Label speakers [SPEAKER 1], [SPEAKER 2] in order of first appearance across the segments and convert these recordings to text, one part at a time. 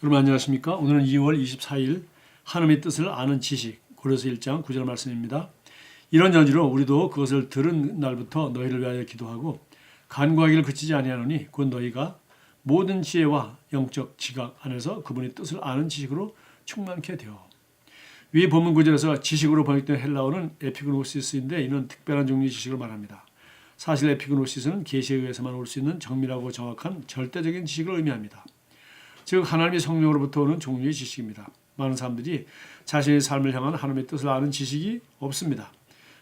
[SPEAKER 1] 여러분 안녕하십니까? 오늘은 2월 24일 하나님의 뜻을 아는 지식 고린도서 1장 9절 말씀입니다. 이런 전지로 우리도 그것을 들은 날부터 너희를 위하여 기도하고 간구하기를 그치지 아니하노니 곧 너희가 모든 지혜와 영적 지각 안에서 그분의 뜻을 아는 지식으로 충만케 되어. 위 본문 구절에서 지식으로 번역된 헬라어는 에피그노시스인데 이는 특별한 종류의 지식을 말합니다. 사실 에피그노시스는 계시에 의해서만 올 수 있는 정밀하고 정확한 절대적인 지식을 의미합니다. 즉 하나님의 성령으로부터 오는 종류의 지식입니다. 많은 사람들이 자신의 삶을 향한 하나님의 뜻을 아는 지식이 없습니다.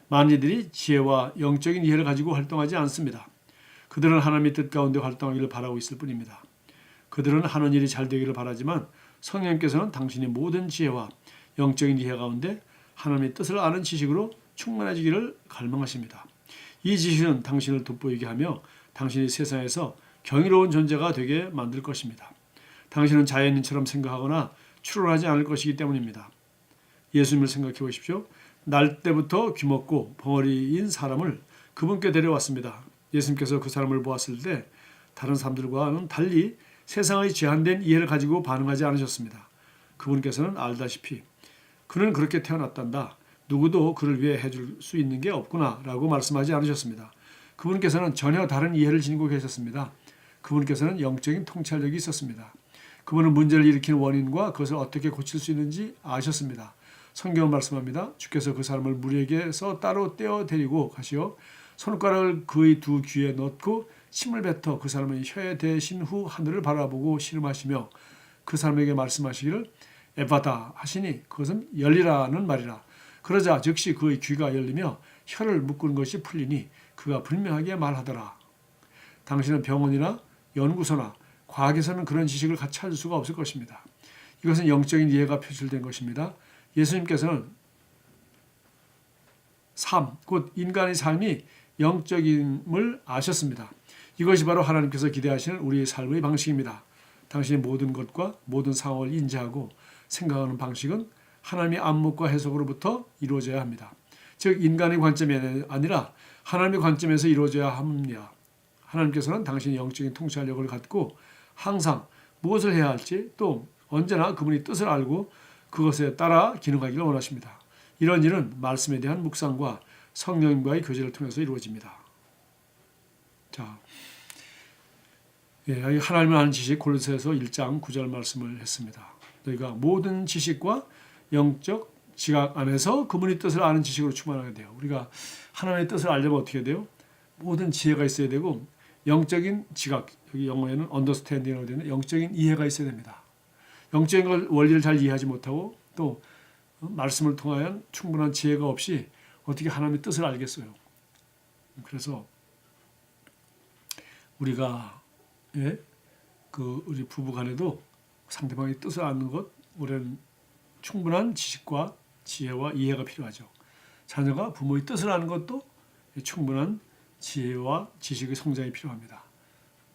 [SPEAKER 1] 많은 이들이 지혜와 영적인 이해를 가지고 활동하지 않습니다. 그들은 하나님의 뜻 가운데 활동하기를 바라고 있을 뿐입니다. 그들은 하는 일이 잘 되기를 바라지만 성령께서는 당신의 모든 지혜와 영적인 이해 가운데 하나님의 뜻을 아는 지식으로 충만해지기를 갈망하십니다. 이 지식은 당신을 돋보이게 하며 당신이 세상에서 경이로운 존재가 되게 만들 것입니다. 당신은 자연인처럼 생각하거나 추론하지 않을 것이기 때문입니다. 예수님을 생각해 보십시오. 날 때부터 귀먹고 벙어리인 사람을 그분께 데려왔습니다. 예수님께서 그 사람을 보았을 때 다른 사람들과는 달리 세상의 제한된 이해를 가지고 반응하지 않으셨습니다. 그분께서는 알다시피 그는 그렇게 태어났단다. 누구도 그를 위해 해줄 수 있는 게 없구나 라고 말씀하지 않으셨습니다. 그분께서는 전혀 다른 이해를 지니고 계셨습니다. 그분께서는 영적인 통찰력이 있었습니다. 그분은 문제를 일으키는 원인과 그것을 어떻게 고칠 수 있는지 아셨습니다. 성경은 말씀합니다. 주께서 그 사람을 무리에게서 따로 떼어 데리고 가시어 손가락을 그의 두 귀에 넣고 침을 뱉어 그 사람의 혀에 대신 후 하늘을 바라보고 신음하시며 그 사람에게 말씀하시기를 에바다 하시니 그것은 열리라는 말이라. 그러자 즉시 그의 귀가 열리며 혀를 묶은 것이 풀리니 그가 분명하게 말하더라. 당신은 병원이나 연구소나 과학에서는 그런 지식을 같이 찾을 수가 없을 것입니다. 이것은 영적인 이해가 표출된 것입니다. 예수님께서는 삶, 곧 인간의 삶이 영적임을 아셨습니다. 이것이 바로 하나님께서 기대하시는 우리의 삶의 방식입니다. 당신의 모든 것과 모든 상황을 인지하고 생각하는 방식은 하나님의 안목과 해석으로부터 이루어져야 합니다. 즉 인간의 관점이 아니라 하나님의 관점에서 이루어져야 합니다. 하나님께서는 당신의 영적인 통찰력을 갖고 항상 무엇을 해야 할지 또 언제나 그분의 뜻을 알고 그것에 따라 기능하기를 원하십니다. 이런 일은 말씀에 대한 묵상과 성령님과의 교제를 통해서 이루어집니다. 자, 하나님을 아는 지식 고린도서 1장 9절 말씀을 했습니다. 너희가 모든 지식과 영적 지각 안에서 그분의 뜻을 아는 지식으로 충만하게 돼요. 우리가 하나님의 뜻을 알려면 어떻게 돼요? 모든 지혜가 있어야 되고 영적인 지각, 여기 영어에는 understanding이라고 되는 영적인 이해가 있어야 됩니다. 영적인 걸 원리를 잘 이해하지 못하고 또 말씀을 통하여 충분한 지혜가 없이 어떻게 하나님의 뜻을 알겠어요. 그래서 우리가 우리 부부간에도 상대방의 뜻을 아는 것, 우리는 충분한 지식과 지혜와 이해가 필요하죠. 자녀가 부모의 뜻을 아는 것도 충분한 지혜와 지식의 성장이 필요합니다.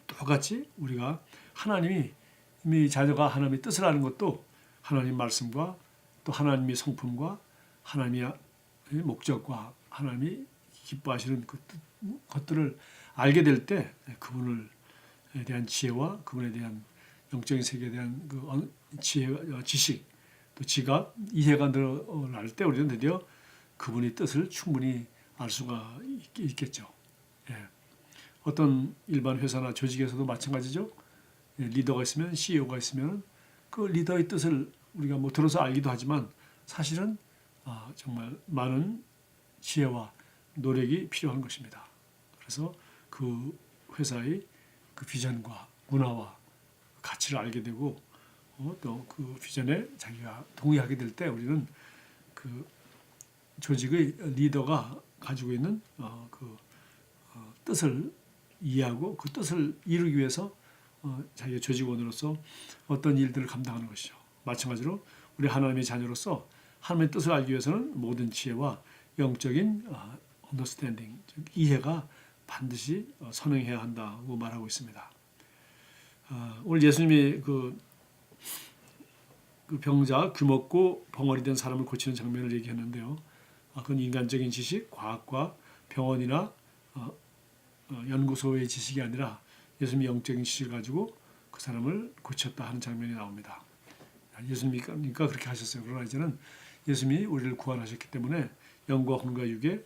[SPEAKER 1] 똑같이 우리가 하나님이 이미 자녀가 하나님의 뜻을 아는 것도 하나님 말씀과 또 하나님의 성품과 하나님의 목적과 하나님이 기뻐하시는 것들을 알게 될 때 그분에 대한 지혜와 그분에 대한 영적인 세계에 대한 그 지식 또 지각 이해가 늘어날 때 우리는 드디어 그분의 뜻을 충분히 알 수가 있겠죠. 어떤 일반 회사나 조직에서도 마찬가지죠. 리더가 있으면 CEO가 있으면 그 리더의 뜻을 우리가 뭐 들어서 알기도 하지만 사실은 정말 많은 지혜와 노력이 필요한 것입니다. 그래서 그 회사의 그 비전과 문화와 가치를 알게 되고 또 그 비전에 자기가 동의하게 될 때 우리는 그 조직의 리더가 가지고 있는 뜻을 이해하고 그 뜻을 이루기 위해서 자기가 조직원으로서 어떤 일들을 감당하는 것이죠. 마찬가지로 우리 하나님의 자녀로서 하나님의 뜻을 알기 위해서는 모든 지혜와 영적인 understanding, 즉 이해가 반드시 선행해야 한다고 말하고 있습니다. 오늘 예수님이 그 병자 귀먹고 벙어리 된 사람을 고치는 장면을 얘기했는데요. 그건 인간적인 지식, 과학과 병원이나 연구소의 지식이 아니라 예수님이 영적인 지식을 가지고 그 사람을 고쳤다 하는 장면이 나옵니다. 예수님이니까 그렇게 하셨어요. 그러나 이제는 예수님이 우리를 구원하셨기 때문에 영과 혼과 육에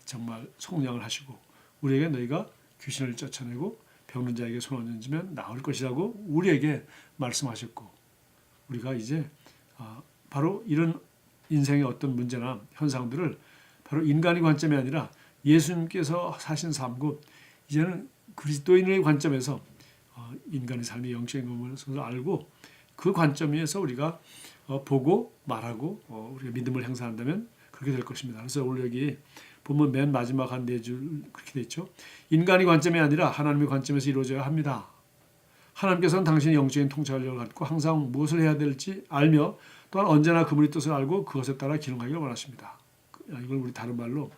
[SPEAKER 1] 정말 속량을 하시고 우리에게 너희가 귀신을 쫓아내고 병든 자에게 손 얹으면 나을 것이라고 우리에게 말씀하셨고 우리가 이제 바로 이런 인생의 어떤 문제나 현상들을 바로 인간의 관점이 아니라 예수님께서 사신 삶고 이제는 그리스도인의 관점에서 인간의 삶의 영적인 것을 알고 그 관점에서 우리가 보고 말하고 우리가 믿음을 행사한다면 그렇게 될 것입니다. 그래서 오늘 여기 보면 맨 마지막 한 네 줄 그렇게 돼 있죠. 인간의 관점이 아니라 하나님의 관점에서 이루어져야 합니다. 하나님께서는 당신의 영적인 통찰력을 갖고 항상 무엇을 해야 될지 알며 또한 언제나 그분의 뜻을 알고 그것에 따라 기능하기를 원하십니다. 이걸 우리 다른 말로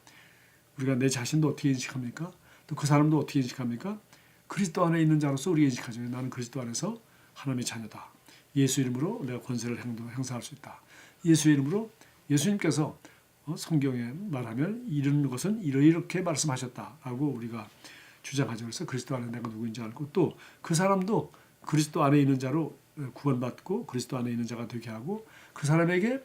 [SPEAKER 1] 우리가 내 자신도 어떻게 인식합니까? 또 그 사람도 어떻게 인식합니까? 그리스도 안에 있는 자로서 우리가 인식하죠. 나는 그리스도 안에서 하나님의 자녀다. 예수 이름으로 내가 권세를 행사할 수 있다. 예수 이름으로 예수님께서 성경에 말하면 이런 것은 이렇게 말씀하셨다라고 우리가 주장하죠. 그래서 그리스도 안에 내가 누구인지 알고 또 그 사람도 그리스도 안에 있는 자로 구원받고 그리스도 안에 있는 자가 되게 하고 그 사람에게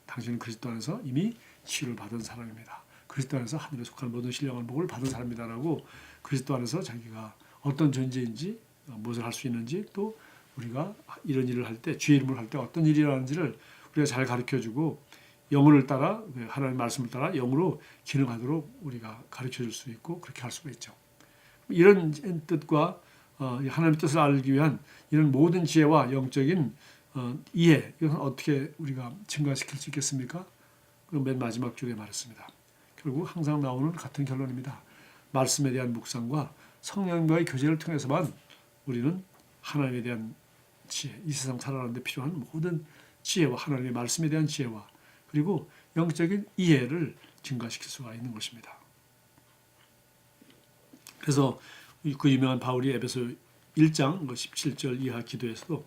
[SPEAKER 1] 당신은 그리스도 안에서 이미 치유를 받은 사람입니다. 그리스도 안에서 하늘에 속한 모든 신령한 복을 받은 사람이다라고 그리스도 안에서 자기가 어떤 존재인지 무엇을 할 수 있는지 또 우리가 이런 일을 할 때 주의 이름을 할 때 어떤 일이라는지를 우리가 잘 가르쳐주고 영혼을 따라 하나님의 말씀을 따라 영으로 기능하도록 우리가 가르쳐줄 수 있고 그렇게 할 수가 있죠. 이런 뜻과 하나님의 뜻을 알기 위한 이런 모든 지혜와 영적인 이해 이것은 어떻게 우리가 증가시킬 수 있겠습니까? 그럼 맨 마지막 줄에 말했습니다. 결국 항상 나오는 같은 결론입니다. 말씀에 대한 묵상과 성령과의 교제를 통해서만 우리는 하나님에 대한 지혜, 이 세상 살아가는 데 필요한 모든 지혜와 하나님의 말씀에 대한 지혜와 그리고 영적인 이해를 증가시킬 수가 있는 것입니다. 그래서 그 유명한 바울이 에베소 1장 17절 이하 기도에서도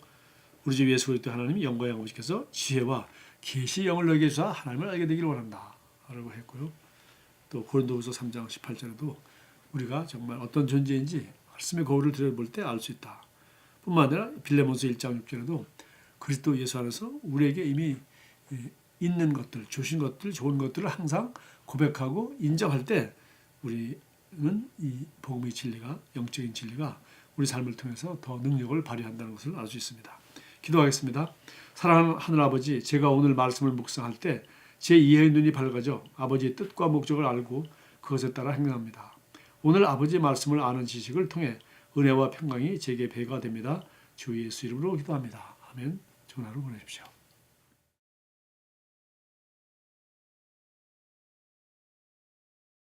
[SPEAKER 1] 우리 주 예수 그리스도 하나님이 영광의 아버지께서 지혜와 계시 영을 너에게 주사 하나님을 알게 되기를 원한다 라고 했고요. 또 고린도후서 3장 18절에도 우리가 정말 어떤 존재인지 말씀의 거울을 들여볼 때 알 수 있다. 뿐만 아니라 빌레몬서 1장 6절에도 그리스도 예수 안에서 우리에게 이미 있는 것들, 주신 것들, 좋은 것들을 항상 고백하고 인정할 때 우리는 이 복음의 진리가, 영적인 진리가 우리 삶을 통해서 더 능력을 발휘한다는 것을 알 수 있습니다. 기도하겠습니다. 사랑하는 하늘 아버지, 제가 오늘 말씀을 묵상할 때 제 이해의 눈이 밝아져 아버지의 뜻과 목적을 알고 그것에 따라 행동합니다. 오늘 아버지의 말씀을 아는 지식을 통해 은혜와 평강이 제게 배가 됩니다. 주 예수 이름으로 기도합니다. 아멘. 좋은 하루 보내십시오.